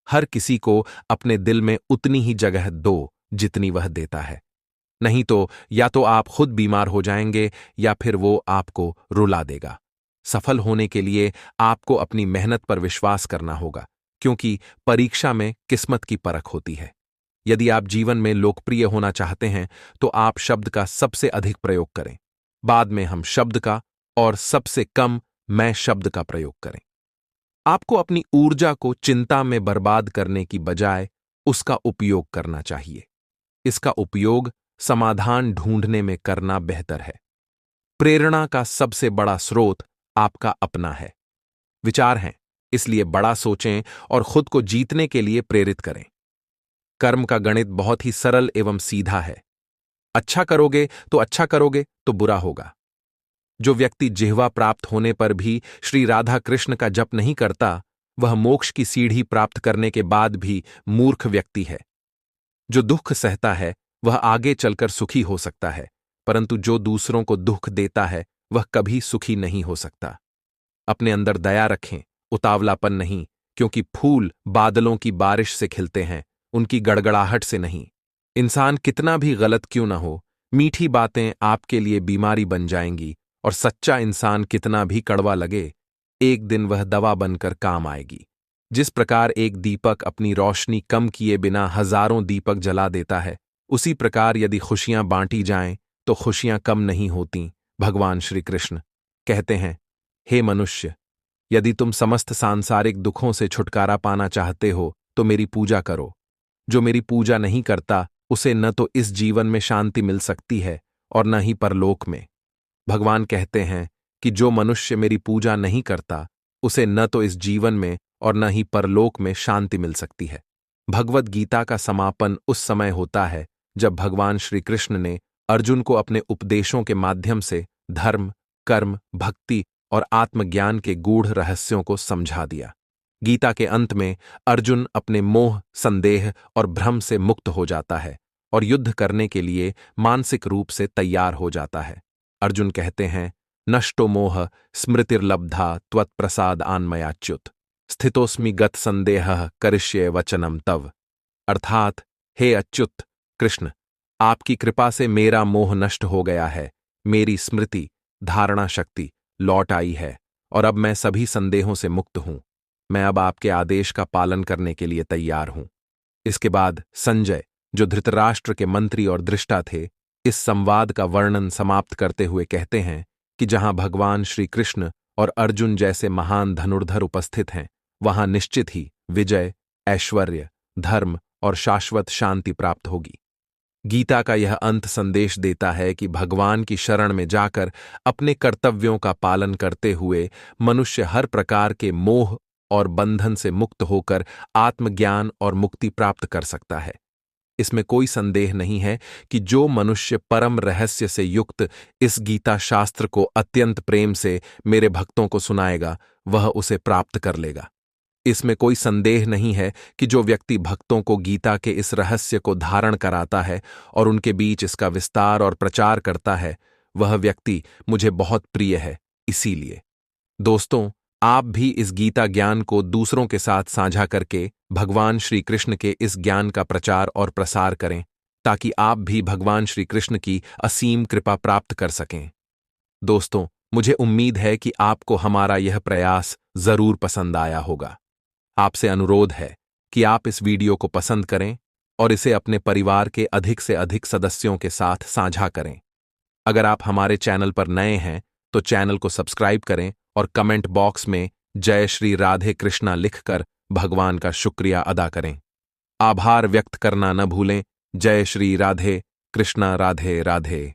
हर किसी को अपने दिल में उतनी ही जगह दो जितनी वह देता है। नहीं तो या तो आप खुद बीमार हो जाएंगे या फिर वो आपको रुला देगा। सफल होने के लिए आपको अपनी मेहनत पर विश्वास करना होगा, क्योंकि परीक्षा में किस्मत की परख होती है। यदि आप जीवन में लोकप्रिय होना चाहते हैं तो आप शब्द का सबसे अधिक प्रयोग करें। बाद में हम शब्द का और सबसे कम मैं शब्द का प्रयोग करें। आपको अपनी ऊर्जा को चिंता में बर्बाद करने की बजाय उसका उपयोग करना चाहिए। इसका उपयोग समाधान ढूंढने में करना बेहतर है। प्रेरणा का सबसे बड़ा स्रोत आपका अपना है। विचार हैं, इसलिए बड़ा सोचें और खुद को जीतने के लिए प्रेरित करें। कर्म का गणित बहुत ही सरल एवं सीधा है। अच्छा करोगे तो बुरा होगा। जो व्यक्ति जिह्वा प्राप्त होने पर भी श्री राधा कृष्ण का जप नहीं करता, वह मोक्ष की सीढ़ी प्राप्त करने के बाद भी मूर्ख व्यक्ति है। जो दुख सहता है, वह आगे चलकर सुखी हो सकता है, परंतु जो दूसरों को दुख देता है, वह कभी सुखी नहीं हो सकता। अपने अंदर दया रखें, उतावलापन नहीं, क्योंकि फूल बादलों की बारिश से खिलते हैं, उनकी गड़गड़ाहट से नहीं। इंसान कितना भी गलत क्यों न हो, मीठी बातें आपके लिए बीमारी बन जाएंगी, और सच्चा इंसान कितना भी कड़वा लगे, एक दिन वह दवा बनकर काम आएगी। जिस प्रकार एक दीपक अपनी रोशनी कम किए बिना हजारों दीपक जला देता है, उसी प्रकार यदि खुशियां बांटी जाएं तो खुशियां कम नहीं होतीं। भगवान श्री कृष्ण कहते हैं, हे मनुष्य, यदि तुम समस्त सांसारिक दुखों से छुटकारा पाना चाहते हो तो मेरी पूजा करो। जो मेरी पूजा नहीं करता, उसे न तो इस जीवन में शांति मिल सकती है और न ही परलोक में। भगवान कहते हैं कि जो मनुष्य मेरी पूजा नहीं करता, उसे न तो इस जीवन में और न ही परलोक में शांति मिल सकती है। भगवद गीता का समापन उस समय होता है जब भगवान श्री कृष्ण ने अर्जुन को अपने उपदेशों के माध्यम से धर्म, कर्म, भक्ति और आत्मज्ञान के गूढ़ रहस्यों को समझा दिया। गीता के अंत में अर्जुन अपने मोह, संदेह और भ्रम से मुक्त हो जाता है और युद्ध करने के लिए मानसिक रूप से तैयार हो जाता है। अर्जुन कहते हैं, नष्टो मोह स्मृतिर्लब्धा त्वत्प्रसाद आन्मयाच्युत स्थितोस्मि गत संदेहः करिष्ये वचनम तव। अर्थात, हे अच्युत कृष्ण, आपकी कृपा से मेरा मोह नष्ट हो गया है, मेरी स्मृति, धारणा शक्ति लौट आई है और अब मैं सभी संदेहों से मुक्त हूं। मैं अब आपके आदेश का पालन करने के लिए तैयार हूं। इसके बाद संजय, जो धृतराष्ट्र के मंत्री और दृष्टा थे, इस संवाद का वर्णन समाप्त करते हुए कहते हैं कि जहां भगवान श्री कृष्ण और अर्जुन जैसे महान धनुर्धर उपस्थित हैं, वहां निश्चित ही विजय, ऐश्वर्य, धर्म और शाश्वत शांति प्राप्त होगी। गीता का यह अंत संदेश देता है कि भगवान की शरण में जाकर अपने कर्तव्यों का पालन करते हुए मनुष्य हर प्रकार के मोह और बंधन से मुक्त होकर आत्मज्ञान और मुक्ति प्राप्त कर सकता है। इसमें कोई संदेह नहीं है कि जो मनुष्य परम रहस्य से युक्त इस गीता शास्त्र को अत्यंत प्रेम से मेरे भक्तों को सुनाएगा, वह उसे प्राप्त कर लेगा। इसमें कोई संदेह नहीं है कि जो व्यक्ति भक्तों को गीता के इस रहस्य को धारण कराता है और उनके बीच इसका विस्तार और प्रचार करता है, वह व्यक्ति मुझे बहुत प्रिय है। इसीलिए दोस्तों, आप भी इस गीता ज्ञान को दूसरों के साथ साझा करके भगवान श्री कृष्ण के इस ज्ञान का प्रचार और प्रसार करें, ताकि आप भी भगवान श्री कृष्ण की असीम कृपा प्राप्त कर सकें। दोस्तों, मुझे उम्मीद है कि आपको हमारा यह प्रयास जरूर पसंद आया होगा। आपसे अनुरोध है कि आप इस वीडियो को पसंद करें और इसे अपने परिवार के अधिक से अधिक सदस्यों के साथ साझा करें। अगर आप हमारे चैनल पर नए हैं तो चैनल को सब्सक्राइब करें और कमेंट बॉक्स में जय श्री राधे कृष्णा लिखकर भगवान का शुक्रिया अदा करें। आभार व्यक्त करना न भूलें। जय श्री राधे कृष्णा। राधे राधे।